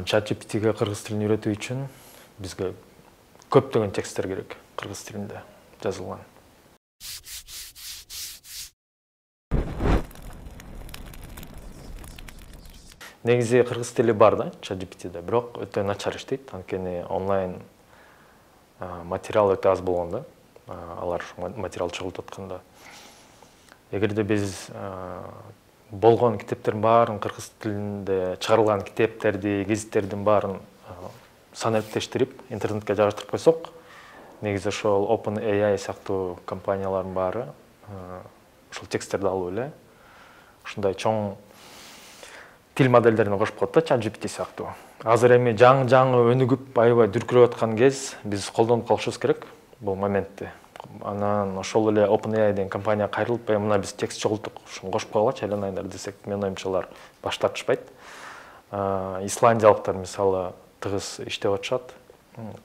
ChatGPT'ге кыргыз тилин үйрөтүү үчүн бизге көптөгөн тексттер керек, кыргыз тилинде жазылган. Негизи кыргыз тили бар да ChatGPT'де, бирок өтө начар иштейт, анткени онлайн материал өтө аз болгондо, алар материал чогултуп атканда. Эгерде биз болгон китептердин баарын кыргыз тилинде чыгарылган китептерди, гезиттердин баарын санариптештирип интернетке жайгаштырып койсок, негизи ошол OpenAI сыяктуу компаниялардын баары ошол тексттерди алып эле ушундай чоң тил модельдерине кошуп коет да, ChatGPT сыяктуу. Азыр эми жаңы өнүгүп, аябай дүркүрөп аткан кез, биз колдонуп калышыбыз керек бул моментти. Анан ошол эле OpenAI деген компания кайрылып, мына биз текст чогулттук, ушуну кошуп койгулачы айланайындар десек, менин оюмча алар баш тартышпайт. Исландиялыктар мисалы тыгыз иштеп атышат.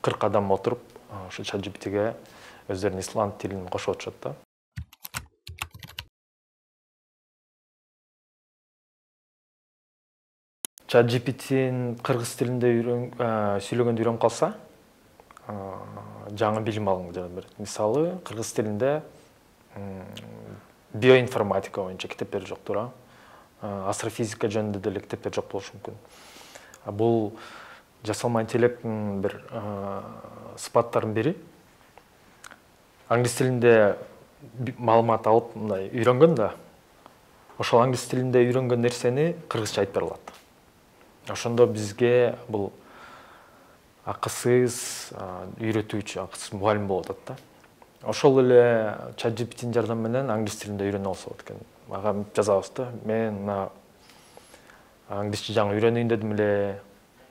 40 адам отуруп, ошо ChatGPT'ге өздөрүнүн исланд тилин кошуп атышат да. ChatGPT'nin кыргыз тилинде сүйлөгөндү үйрөнүп калса, жаңы билим алганга жардам берет. Мисалы, кыргыз тилинде биоинформатика боюнча китептер жок тура. Астрофизика жөнүндө деле китептер жок болушу мүмкүн. Бул жасалма интеллекттин бир сыпаттарынын бири. Англис тилинде маалымат алып, мындай үйрөнгөн да, ошол англис тилинде үйрөнгөн нерсени кыргызча айтып бере алат. Ошондо бизге бул акысыз үйрөтүүчү, акысыз мугалим болуп атат да. Ошол эле ChatGPT'нин жардамы менен англис тилинде үйрөнүп алса болот экен. Ага жазабыз да, мен мына англисче жаңы үйрөнөйүн дедим эле,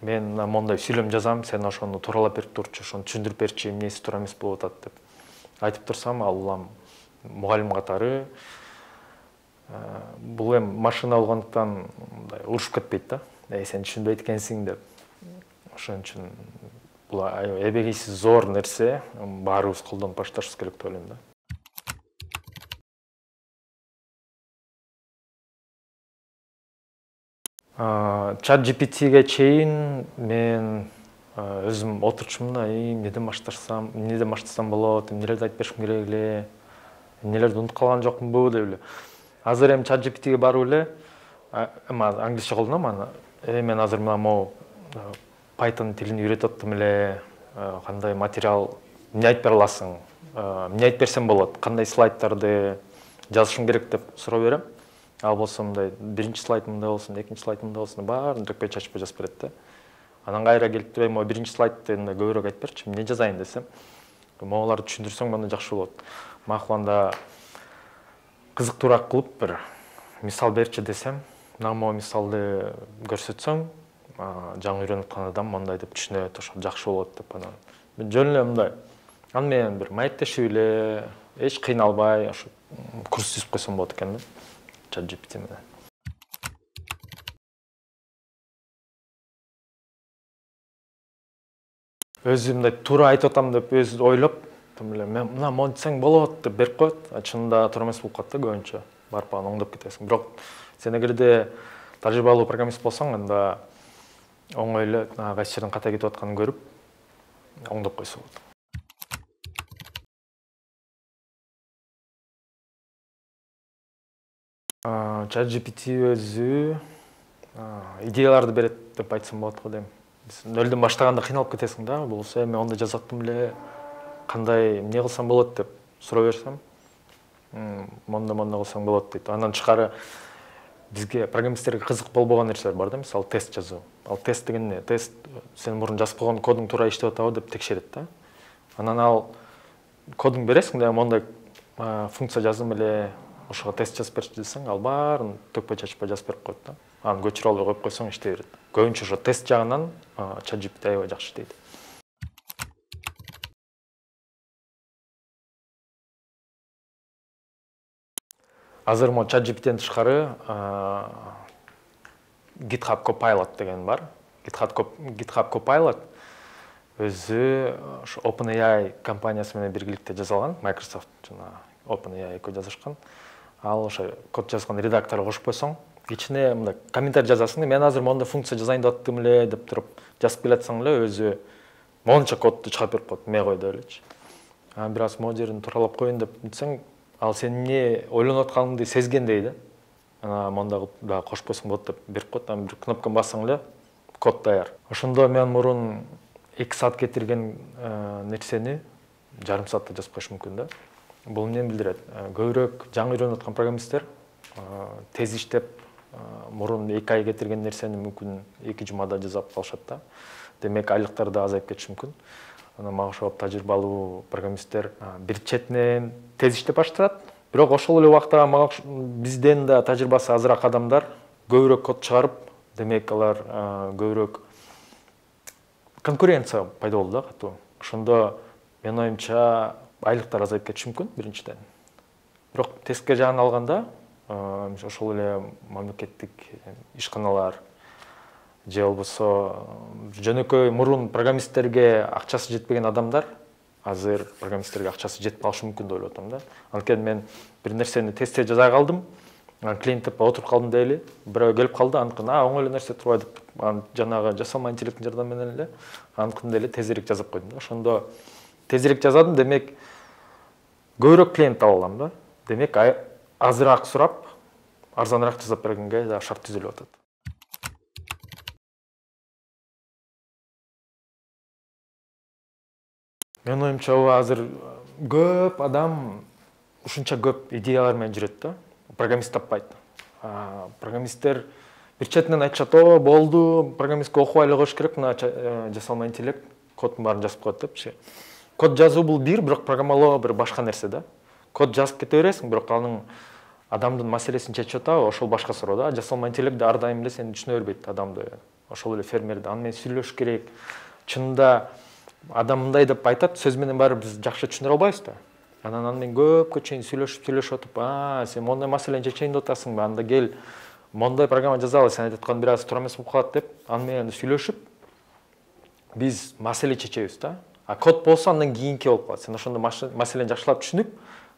мен мына мондай сүйлөм жазам, сен ошону тууралап берип турчу, ошону түшүндүрүп берчи, эмнеси туура эмес болуп атат деп айтып турсам, ал улам мугалим катары бул эми машина болгондуктан мындай урушуп кетпейт да. Сен түшүнбөйт экенсиң деп. Ошон үчүн бул эбегейсиз зор нерсе, баарыбыз колдонуп башташыбыз керек деп ойлойм да. ChatGPT'ге чейин мен өзүм отурчумун да, эмнеден баштасам болот, эмнелерди айтып беришим керек эле, эмнелерди унутуп калган жокмунбу деп эле. Азыр эми ChatGPT'ге барып эле, англисче колдоном аны. Мен азыр мына могу Python тилин үйрөтүп аттым эле, кандай материал, эмне айтып бере аласың, эмне айтып берсем болот, кандай слайдтарды жазышым керек деп суроо берем. Ал болсо мындай биринчи слайд мындай болсун, экинчи слайд мындай болсун, баарын дөкпөй чачпай жазып берет да. Анан кайра келип туруп, могу биринчи слайдты көбүрөөк айтып берчи, эмне жазайын десем, моуларды түшүндүрсөң мында жакшы болот. Макул анда кызыктуураак кылып бир мисал берчи десем, могу мисалды көрсөтсөң, жаңы үйрөнүп аткан адам мондай деп түшүнөт, ошо жакшы болот деп анан. Жөн эле мындай. Аны менен бир маектешип эле, эч кыйналбай, ошо курс түзүп койсом болот экен да, ChatGPT менен. Өзү мындай туура айтып атам деп өзү ойлоп, мен мына мону десең болот деп берип коет, чынында туура эмес болуп калат да көбүнчө. Барып аны оңдоп кетесиң. Бирок сен эгерде тажрыйбалуу программист болсоң, анда оңой эле кайсы жерден ката кетип атканын көрүп, оңдоп койсо болот. ChatGPT өзү идеяларды берет деп айтсам болот го дейм. Нөлдөн баштаганда кыйналып кетесиң да, болсо эми онда жазаттым эле, кандай эмне кылсам болот деп суроо берсем, монда кылсаң болот дейт. Андан тышкары бизге программисттерге кызык болбогон нерселер бар да, мисалы тест жазуу. Ал тест деген эмне? Тест сен мурун жазып койгон кодуң туура иштеп атабы деп текшерет да. Анан ал кодуңду бересиң да, мондай функция жаздым эле, ошого тест жазып берчи десең, ал баарын төкпөй чачпай жазып берип коет да. Аны көчүрүп алып коюп койсоң иштей берет. Көбүнчө ошо тест жагынан ChatGPT аябай жакшы иштейт. Азыр могу ChatGPT'ден тышкары GitHub Copilot деген бар. GitHub Copilot өзү ошо OpenAI компаниясы менен биргеликте жасалган, Microsoft жана OpenAI экөө жазышкан. Ал ошо код жазган редакторго кошуп койсоң, кичине мындай комментарий жазасың да, мен азыр мондай функция жазайын деп аттым эле деп туруп жазып келатсаң эле өзү монча кодду чыгарып берип коет мээ кой деп элечи. Бир аз могу жерин туралап коеюн деп айтсаң, ал сен эмне ойлонуп атканыңды сезгендей да. Мондай кылып дагы кошуп койсоң болот деп берип коет. Бир кнопканы бассаң эле код даяр. Ошондо мен мурун 2 саат кетирген нерсени жарым саатта жазып коюш мүмкүн да. Бул эмнени билдирет? Көбүрөөк жаңы үйрөнүп аткан программисттер тез иштеп мурун 2 ай кетирген нерсени мүмкүн 2 жумада жасап калышат да. Демек айлыктар да азайып кетиши мүмкүн. Мага окшоп тажрыйбалуу программисттер бир четинен тез иштеп баштырат. Бирок ошол эле убакта бизден да тажрыйбасы азыраак адамдар көбүрөөк код чыгарып, демек алар көбүрөөк конкуренция пайда болду да катуу. Ошондо менин оюмча айлыктар азайып кетиши мүмкүн биринчиден. Бирок тескери жагын алганда, ошол эле мамлекеттик ишканалар же болбосо жөнөкөй мурун программисттерге акчасы жетпеген адамдар азыр программисттерге акчасы жетип калышы мүмкүн деп ойлоп атам да. Анткени мен бир нерсени тезте жаза калдым, клиенттеп отуруп калдым дейли, бирөө келип калды, анткени оңой эле нерсе турбайбы деп, жанагы жасалма интеллекттин жардамы менен эле анткени эле тезирээк жазып койдум да. Ошондо тезирээк жазадым, демек көбүрөөк клиент ала алам да. Демек азыраак сурап, арзаныраак жасап бергенге да шарт түзүлүп атат. Менин оюмча азыр көп адам ушунча көп идеялар менен жүрөт да. Программист таппайт. Программисттер бир четинен айтышат, о, болду, программистке окубай эле коюш керек, мына жасалма интеллект коддун баарын жазып коет депчи. Код жазуу бул бирок программалоо бир башка нерсе да. Код жазып кете бересиң, бирок анын адамдын маселесин чечип атабы, ошол башка суроо да. Жасалма интеллект ар дайым эле сени түшүнө бербейт адамды. Ошол эле фермерди аны менен сүйлөш керек. Чынында адам мындай деп айтат, сөз менен баары биз жакшы түшүнө албайбыз да. Аны менен көпкө чейин сүйлөшүп атып, сен мондай маселени чечейин деп атасыңбы, анда кел мондай программа жазалы, сен айтып аткан бир аз туура эмес болуп калат деп, аны менен сүйлөшүп биз маселе чечебиз да. Код болсо андан кийинки болуп калат. Сен ошондо маселени жакшылап түшүнүп,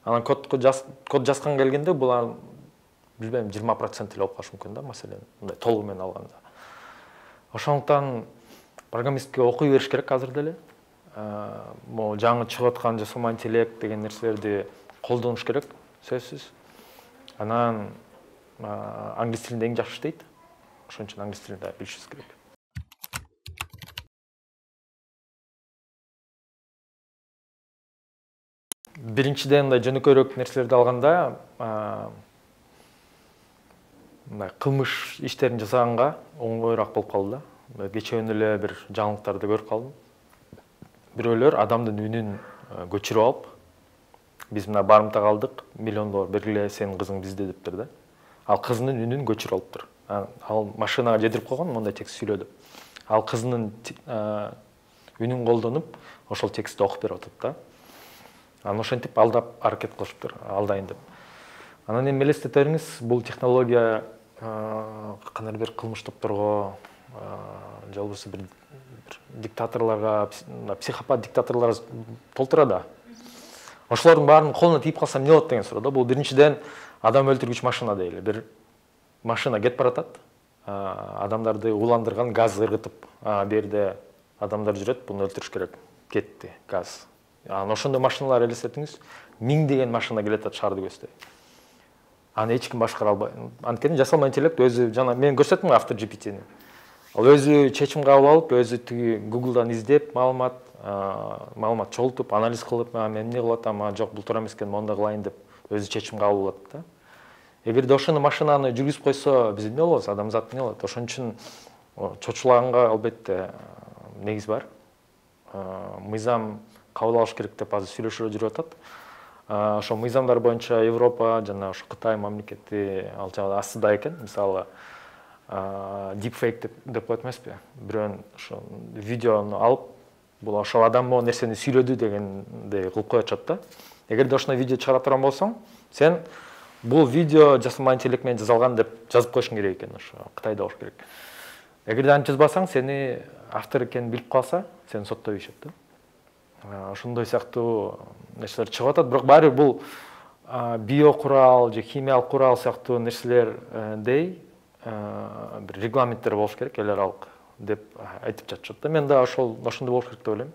анан код жазган келгенде бул билбейм 20% эле болуп калышы мүмкүн да маселени, мындай толугу менен алганда. Ошондуктан программистке окуй бериш керек азыр деле. Могу жаңы чыгып аткан жасалма интеллект деген нерселерди колдонуш керек, сөзсүз. Анан англис тилинде эң жакшы иштейт. Ошон үчүн англис тилин да билишибиз керек. Биринчиден мындай жөнөкөйрөөк нерселерди алганда, мындай кылмыш иштерин жасаганга оңойраак болуп калды да. Кечээ эле бир жаңылыктарды көрүп калдым. Бирөөлөр адамдын үнүн көчүрүп алып, биз мына барымтага алдык, $1,000,000 бергиле, сенин кызың бизде дептир да. Ал кызынын үнүн көчүрүп алыптыр. Ал машинага жедирип койгон, мондай текст сүйлө деп. Ал кызынын үнүн колдонуп, ошол текстти окуп берип атат да. Анан ошентип алдап аракет кылышыптыр, алдайын деп. Анан эми элестете бериңиз, бул технология кандайдыр бир кылмыш топторго же болбосо бир диктаторлорго, психопат диктаторлорго толтура да. Ошолордун баарынын колуна тийип калса эмне болот деген суроо да. Бул биринчиден адам өлтүргүч машина дейли. Бир машина кетип баратат, адамдарды уландырган газ ыргытып, берде адамдар жүрөт, буну өлтүрүш керек. Кетти газ. Анан ошондой машиналар элестетиңиз, 1000 деген машина келатат шаарды көздөй. Аны эч ким башкара албайт. Анткени жасалма интеллект өзү, жана мен көрсөттүм автор GPT-ни. Ал өзү чечим кабыл алып, өзү тиги Google'дан издеп, маалымат чогултуп, анализ кылып, мен эмне кылып атам, жок бул туура эмес экен, монда кылайын деп өзү чечим кабыл алат да. Эгерде ошону машинаны жүргүзүп койсо, биз эмне болобуз, адамзат эмне болот? Ошон үчүн чочулаганга албетте негиз бар. Мыйзам кабыл алыш керек деп азыр сүйлөшүүлөр жүрүп атат. Ошо мыйзамдар боюнча Европа жана ошо Кытай мамлекети ал жагы астыда экен. Мисалы, deepfake деп коет эмеспи? Бирөөнүн ошо видеону алып, бул ошол адам могу нерсени сүйлөдү дегендей кылып коюшат да. Эгерде ошондой видео чыгара турган болсоң, сен бул видео жасалма интеллект менен жасалган деп жазып коюшуң керек экен, ошо Кытайда болуш керек. Эгерде антип жазбасаң, сени автор экенин билип калса, сени соттобойшот да. Ошондой сыяктуу нерселер чыгып атат, бирок баары бул биокурал же химиялык курал сыяктуу нерселердей бир регламенттер болуш керек эл аралык деп айтып жатышат да. Мен да ошондой болуш керек деп ойлойм.